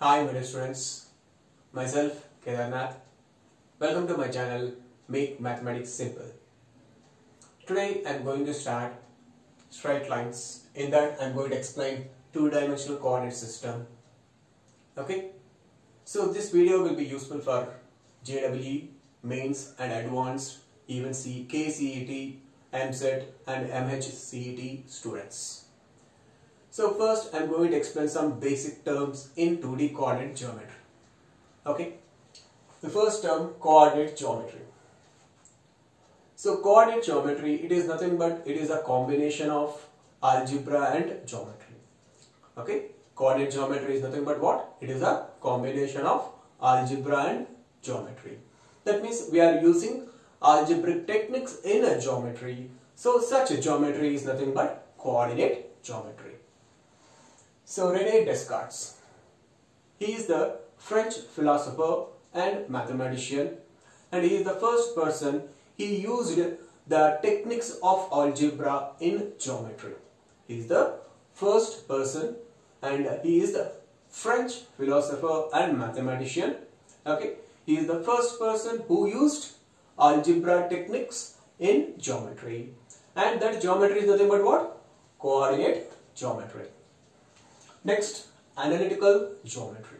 Hi my dear students, myself Kedarnath. Welcome to my channel Make Mathematics Simple. Today I am going to start straight lines. In that I am going to explain two-dimensional coordinate system. Okay, so this video will be useful for JEE, Mains and Advanced, even KCET, EAMCET and MHCET students. So first I am going to explain some basic terms in 2D coordinate geometry. Okay, the first term, coordinate geometry. So coordinate geometry, it is nothing but it is a combination of algebra and geometry. Okay, coordinate geometry is nothing but what? It is a combination of algebra and geometry. That means we are using algebraic techniques in a geometry. So such a geometry is nothing but coordinate geometry. So René Descartes, he is the French philosopher and mathematician, and he is the first person. He used the techniques of algebra in geometry. He is the first person and he is the French philosopher and mathematician. Okay, he is the first person who used algebra techniques in geometry, and that geometry is nothing but what? Coordinate geometry. Next, analytical geometry.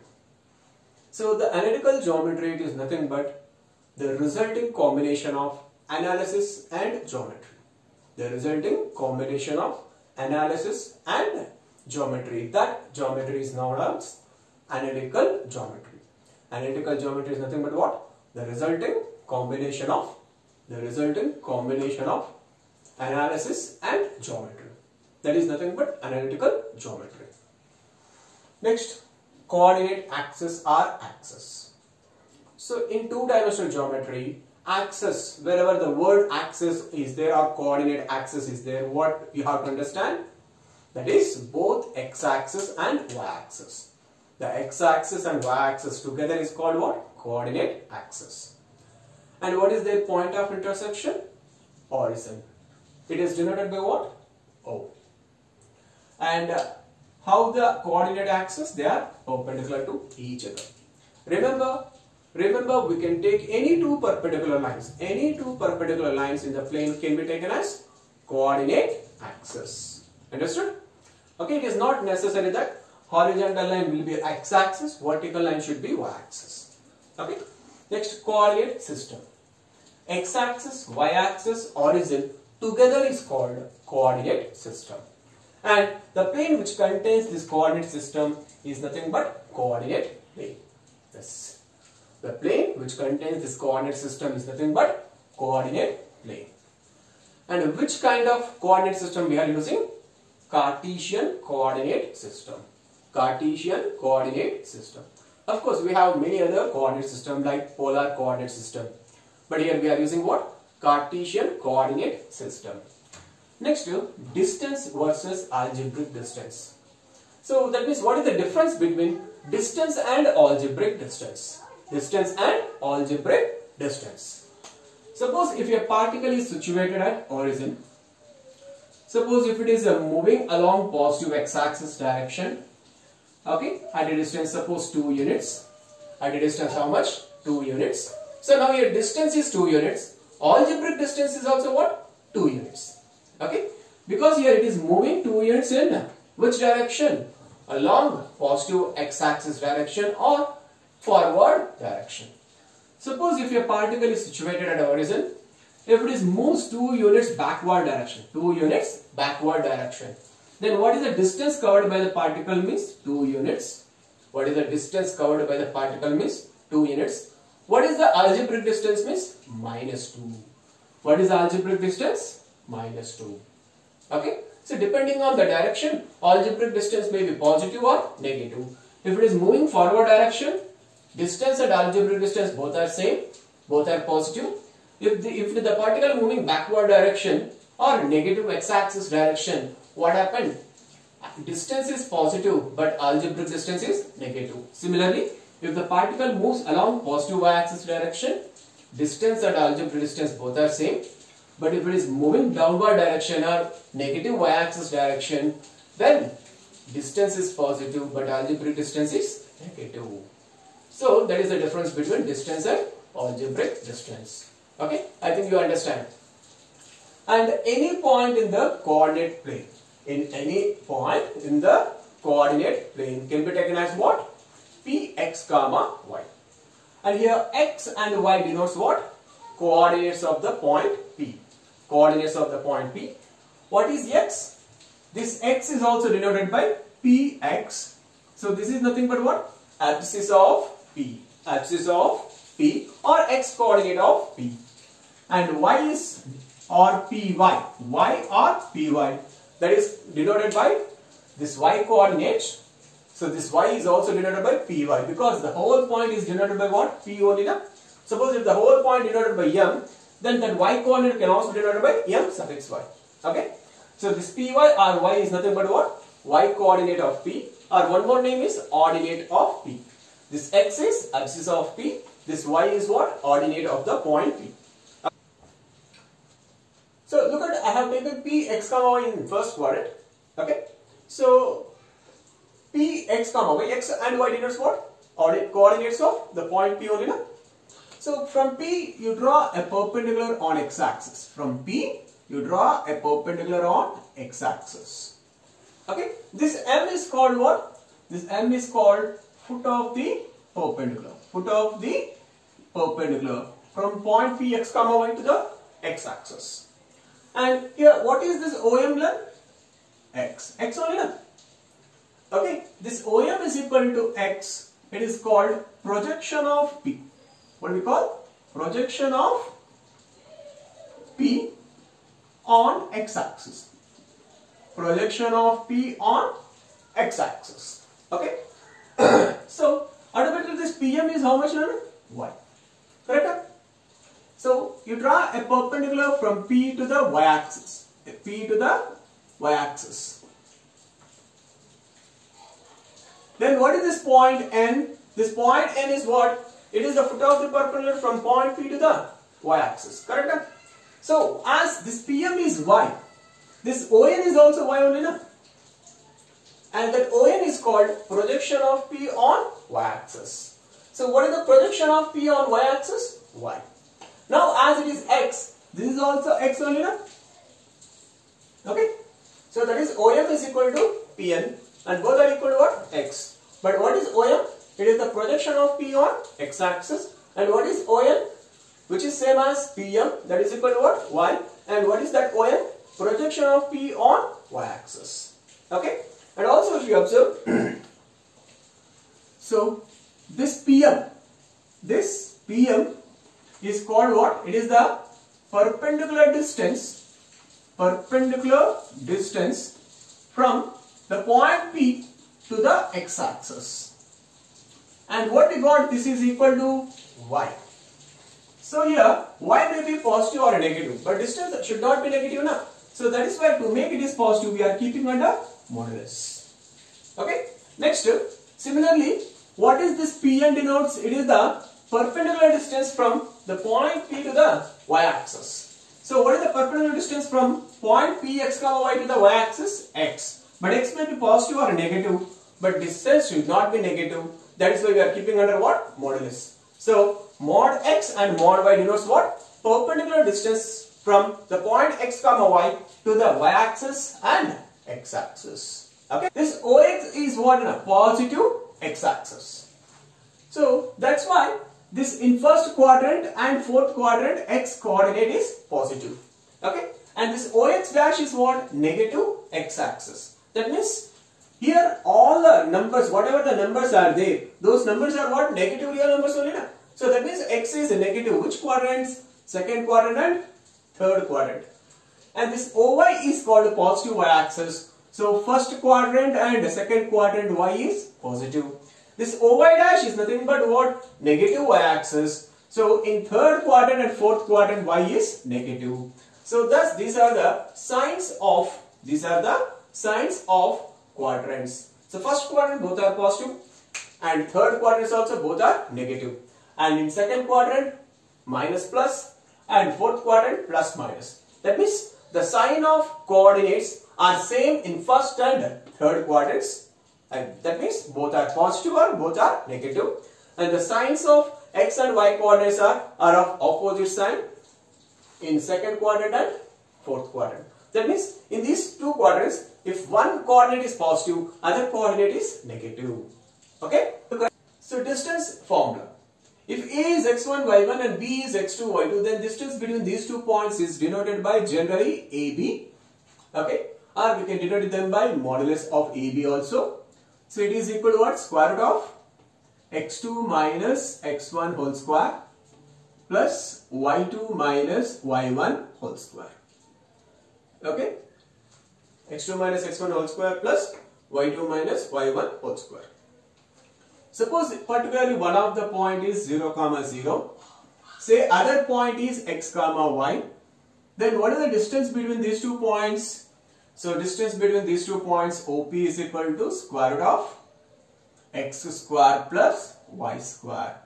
So the analytical geometry, it is nothing but the resulting combination of analysis and geometry. The resulting combination of analysis and geometry. That geometry is known as analytical geometry. Analytical geometry is nothing but what? The resulting combination of analysis and geometry. That is nothing but analytical geometry. Next, coordinate axis or axis. So in two-dimensional geometry, axis, wherever the word axis is there or coordinate axis is there, what you have to understand? That is both x-axis and y-axis. The x-axis and y-axis together is called what? Coordinate axis. And what is their point of intersection? Origin. It is denoted by what? O. And how the coordinate axis? They are perpendicular to each other. Remember, we can take any two perpendicular lines. Any two perpendicular lines in the plane can be taken as coordinate axis. Understood? Okay, it is not necessary that horizontal line will be x-axis, vertical line should be y-axis. Okay. Next, coordinate system. X-axis, y-axis, origin together is called coordinate system. And the plane which contains this coordinate system is nothing but coordinate plane. Yes. The plane which contains this coordinate system is nothing but coordinate plane. And which kind of coordinate system we are using? Cartesian coordinate system. Cartesian coordinate system. Of course, we have many other coordinate systems like polar coordinate system. But here we are using what? Cartesian coordinate system. Next, distance versus algebraic distance. So that means what is the difference between distance and algebraic distance? Distance and algebraic distance. Suppose if a particle is situated at origin, suppose if it is moving along positive x-axis direction, okay, at a distance suppose 2 units, at a distance how much? 2 units. So now your distance is 2 units, algebraic distance is also what? 2 units. Okay, because here it is moving 2 units in which direction? Along positive x-axis direction or forward direction. Suppose if your particle is situated at origin, if it is moves 2 units backward direction, then what is the distance covered by the particle means 2 units. What is the distance covered by the particle means 2 units. What is the algebraic distance means? -2. What is the algebraic distance? -2. Okay, so depending on the direction, algebraic distance may be positive or negative. If it is moving forward direction, distance and algebraic distance both are same, both are positive. If the particle moving backward direction or negative x-axis direction, what happened? Distance is positive but algebraic distance is negative. Similarly, if the particle moves along positive y-axis direction, distance and algebraic distance both are same. But if it is moving downward direction or negative y-axis direction, then distance is positive but algebraic distance is negative. So that is the difference between distance and algebraic distance. Okay, I think you understand. And any point in the coordinate plane, any point in the coordinate plane can be taken as what? Px comma y. And here x and y denotes what? Coordinates of the point P. Coordinates of the point P. What is x? This x is also denoted by Px. So this is nothing but what? Abscissa of P. Abscissa of P or x coordinate of P. And y is or Py. Y or Py. That is denoted by this y coordinate. So this y is also denoted by Py because the whole point is denoted by what? P only. Na? Suppose if the whole point denoted by m, then that y coordinate can also be denoted by m suffix y. Okay. So this Py or y is nothing but what? Y coordinate of P, or one more name is ordinate of P. This x is abscissa of P. This y is what? Ordinate of the point P. So look at, I have taken P x comma y in first quadrant. Okay. So P x comma y, x and y denotes what? Coordinates of the point P only. Na? So from P you draw a perpendicular on x axis. From P you draw a perpendicular on x axis. Okay. This M is called what? This M is called foot of the perpendicular. Foot of the perpendicular from point P x comma y to the x axis. And here what is this OM length? X. X only na? Okay. This OM is equal to x. It is called projection of P. What do we call? Projection of P on x axis. Projection of P on x axis. Okay. So automatically this PM is how much? Y. Correct? So you draw a perpendicular from P to the y axis. P to the y axis. Then what is this point N? This point N is what? It is the foot of the perpendicular from point P to the y axis. Correct? So as this PM is y, this ON is also y only. Na? And that ON is called projection of P on y axis. So what is the projection of P on y axis? Y. Now as it is x, this is also x only. Na? Okay. So that is OM is equal to Pn and both are equal to what? X. But what is OM? It is the projection of P on x axis. And what is ON? Which is same as PM, that is equal to what? Y. And what is that ON? Projection of P on y axis. Okay. And also if you observe, so this PM is called what? It is the perpendicular distance from the point P to the x axis. And what we got? This is equal to y. So here y may be positive or negative, but distance should not be negative now. So that is why to make it is positive we are keeping under modulus. Okay. Next, similarly, what is this Pn denotes? It is the perpendicular distance from the point P to the y axis. So what is the perpendicular distance from point P x comma y to the y axis? X. But x may be positive or negative, but distance should not be negative. That is why we are keeping under what? Modulus. So mod x and mod y denotes what? Perpendicular distance from the point x comma y to the y axis and x axis. Okay. This OX is what? In a positive x axis. So that's why this in first quadrant and fourth quadrant x coordinate is positive. Okay. And this OX dash is what? Negative x axis. That means here all the numbers, whatever the numbers are there, those numbers are what? Negative real numbers only. Na? So that means x is negative. Which quadrants? Second quadrant and third quadrant. And this OY is called positive y axis. So first quadrant and second quadrant y is positive. This OY dash is nothing but what? Negative y axis. So in third quadrant and fourth quadrant y is negative. So thus these are the signs of quadrants. So first quadrant both are positive and third quadrant is also both are negative. And in second quadrant minus plus and fourth quadrant plus minus. That means the sign of coordinates are same in first and third quadrants, and that means both are positive or both are negative, and the signs of x and y coordinates are of opposite sign in second quadrant and fourth quadrant. That means in these two quadrants, if one coordinate is positive, other coordinate is negative. Okay? So distance formula. If A is x1, y1 and B is x2, y2, then distance between these 2 points is denoted by generally AB. Okay? Or we can denote them by modulus of AB also. So it is equal to what? Square root of x2 minus x1 whole square plus y2 minus y1 whole square. Okay? x2 minus x1 whole square plus y2 minus y1 whole square. Suppose particularly one of the point is 0, 0. Say other point is x, y. Then what is the distance between these 2 points? So distance between these 2 points, OP is equal to square root of x square plus y square.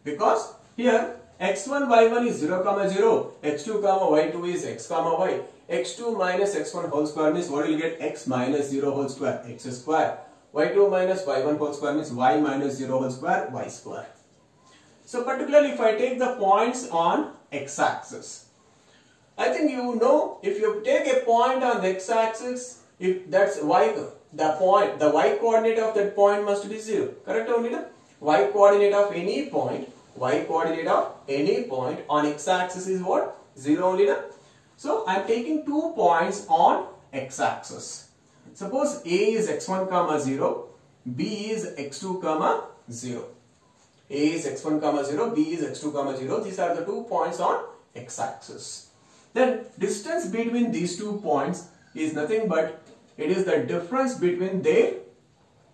Because here x1, y1 is 0, 0. x2, y2 is x, y. x2 minus x1 whole square means what will you get? X minus 0 whole square, x square. y2 minus y1 whole square means y minus 0 whole square, y square. So particularly if I take the points on x-axis, I think you know if you take a point on the x-axis, if that's y, the y coordinate of that point must be 0. Correct only na? Y coordinate of any point on x-axis is what? 0 only na? So I am taking 2 points on x-axis. Suppose A is x1, 0, B is x2, 0. A is x1, 0, B is x2, 0. These are the 2 points on x-axis. Then distance between these 2 points is nothing but it is the difference between their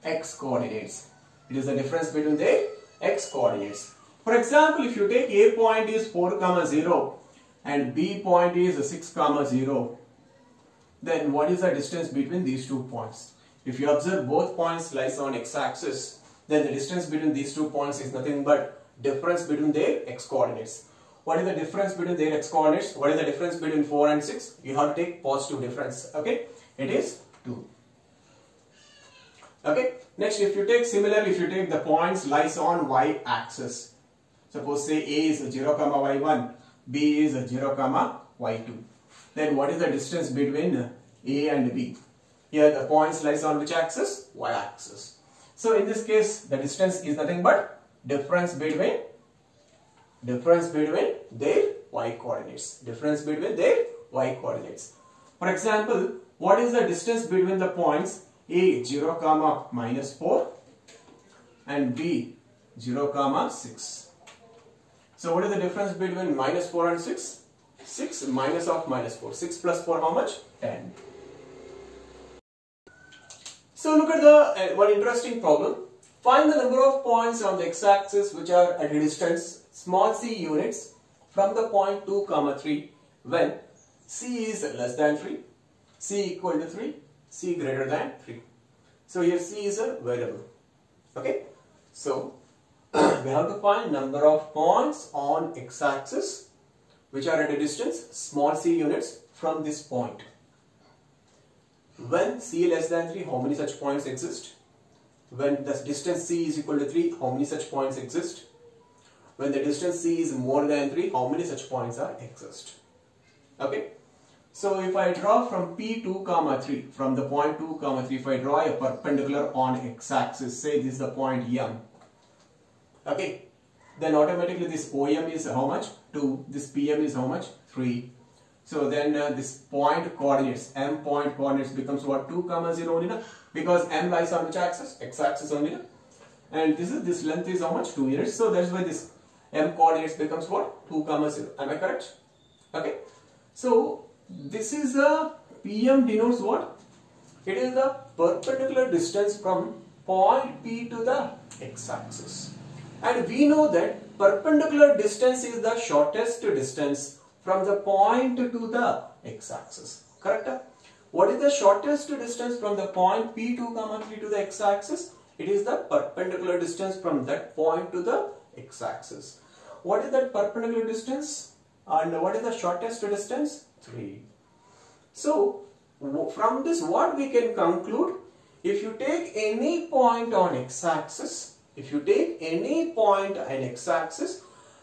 x coordinates. It is the difference between their x coordinates. For example, if you take A point is 4, 0 and B point is 6, 0. Then what is the distance between these 2 points? If you observe both points lies on x-axis, then the distance between these 2 points is nothing but difference between their x coordinates. What is the difference between their x coordinates? What is the difference between 4 and 6? You have to take positive difference. Okay? It is 2. Okay? Next, if you take the points lies on y-axis. Suppose say A is 0, y1, B is 0, y2. Then what is the distance between A and B? Here the points lies on which axis? Y-axis. So in this case the distance is nothing but difference between their y coordinates. Difference between their y coordinates. For example, what is the distance between the points A 0, minus 4 and B 0, 6? So what is the difference between minus 4 and 6? 6 minus of minus 4. 6 plus 4 how much? 10. So look at the one interesting problem. Find the number of points on the x-axis which are at a distance small c units from the point 2, 3 when c is less than 3, c equal to 3, c greater than 3. So here c is a variable. Okay. So we have to find number of points on x-axis which are at a distance small c units from this point. When c less than 3, how many such points exist? When the distance c is equal to 3, how many such points exist? When the distance c is more than 3, how many such points exist? Okay. So if I draw from P2, 3, from the point 2, 3, if I draw a perpendicular on x-axis, say this is the point M. Okay. Then automatically this OM is how much? 2. This PM is how much? 3. So then this point coordinates, M point coordinates becomes what? 2, 0 only, na? Because M lies on which axis? X-axis only, na? And this length is how much? 2 units. So that's why this M coordinates becomes what? 2, 0. Am I correct? Okay. So this is the PM denotes what? It is the perpendicular distance from point P to the x-axis. And we know that perpendicular distance is the shortest distance from the point to the x-axis. Correct? What is the shortest distance from the point P2, 3 to the x-axis? It is the perpendicular distance from that point to the x-axis. What is that perpendicular distance? And what is the shortest distance? 3. So, from this what we can conclude, if you take any point on x-axis,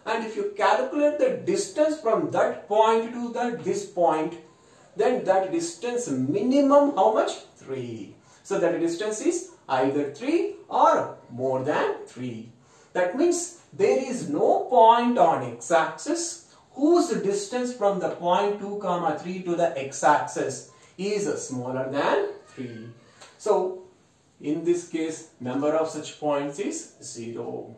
and if you calculate the distance from that point to this point, then that distance minimum how much? 3. So that distance is either 3 or more than 3. That means there is no point on x-axis whose distance from the point 2, 3 to the x-axis is smaller than 3. So in this case, number of such points is 0.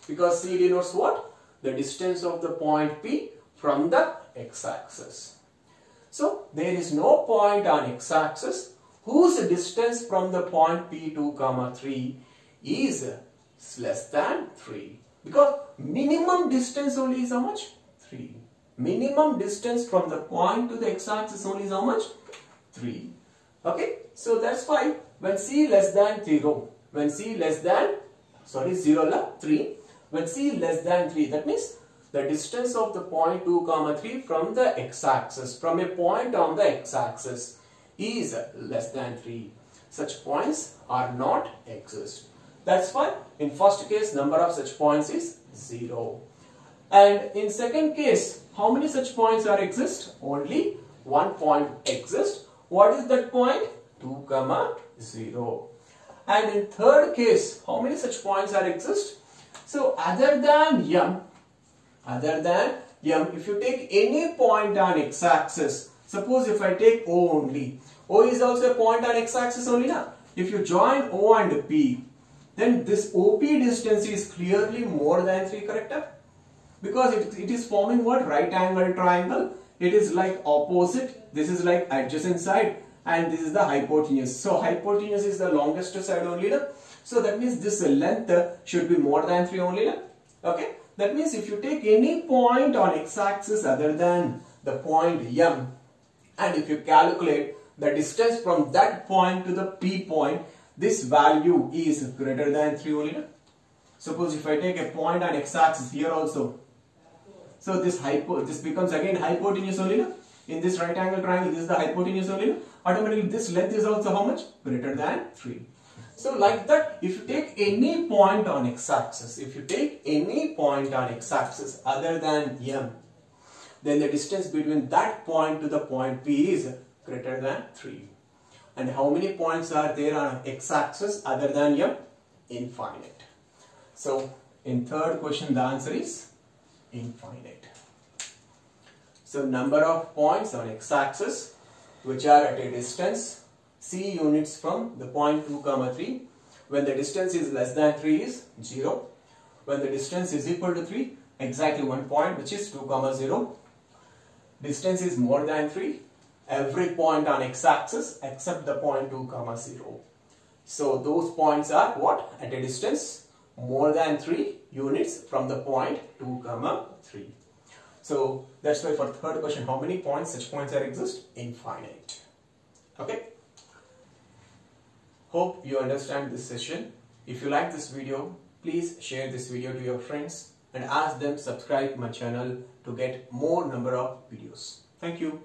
Because C denotes what? The distance of the point P from the x-axis. So there is no point on x-axis whose distance from the point P2, 3 is less than 3. Because minimum distance only is how much? 3. Minimum distance from the point to the x-axis only is how much? 3. Okay. So that's why when C less than 0, 3, when C less than 3, that means the distance of the point 2, 3 from the x-axis, from a point on the x-axis is less than 3. Such points are not exist. That's why in first case number of such points is 0. And in second case, how many such points are exist? Only one point exists. What is that point? 2, 0. And in third case, how many such points are exist? So other than M, if you take any point on x-axis, suppose if I take O only, O is also a point on x-axis only now. If you join O and P, then this OP distance is clearly more than 3, correct? Because it is forming what? Right angle triangle. It is like opposite. This is like adjacent side and this is the hypotenuse. So hypotenuse is the longest side only. So that means this length should be more than 3 only. Okay. That means if you take any point on x-axis other than the point M, and if you calculate the distance from that point to the P point, this value is greater than 3 only. Suppose if I take a point on x-axis here also, so this becomes again hypotenuse only. In this right angle triangle, this is the hypotenuse only. Automatically this length is also how much? Greater than 3. So like that, if you take any point on x-axis, other than M, then the distance between that point to the point P is greater than 3. And how many points are there on x-axis other than M? Infinite. So in third question the answer is infinite. So number of points on x-axis which are at a distance C units from the point 2, 3. When the distance is less than 3 is 0. When the distance is equal to 3, exactly 1 point, which is 2, 0. Distance is more than 3. Every point on x-axis except the point 2, 0. So those points are what? At a distance more than 3 units from the point 2, 3. So that's why for third question, how many points such points are exist? Infinite. Okay. Hope you understand this session. If you like this video, please share this video to your friends and ask them subscribe my channel to get more number of videos. Thank you.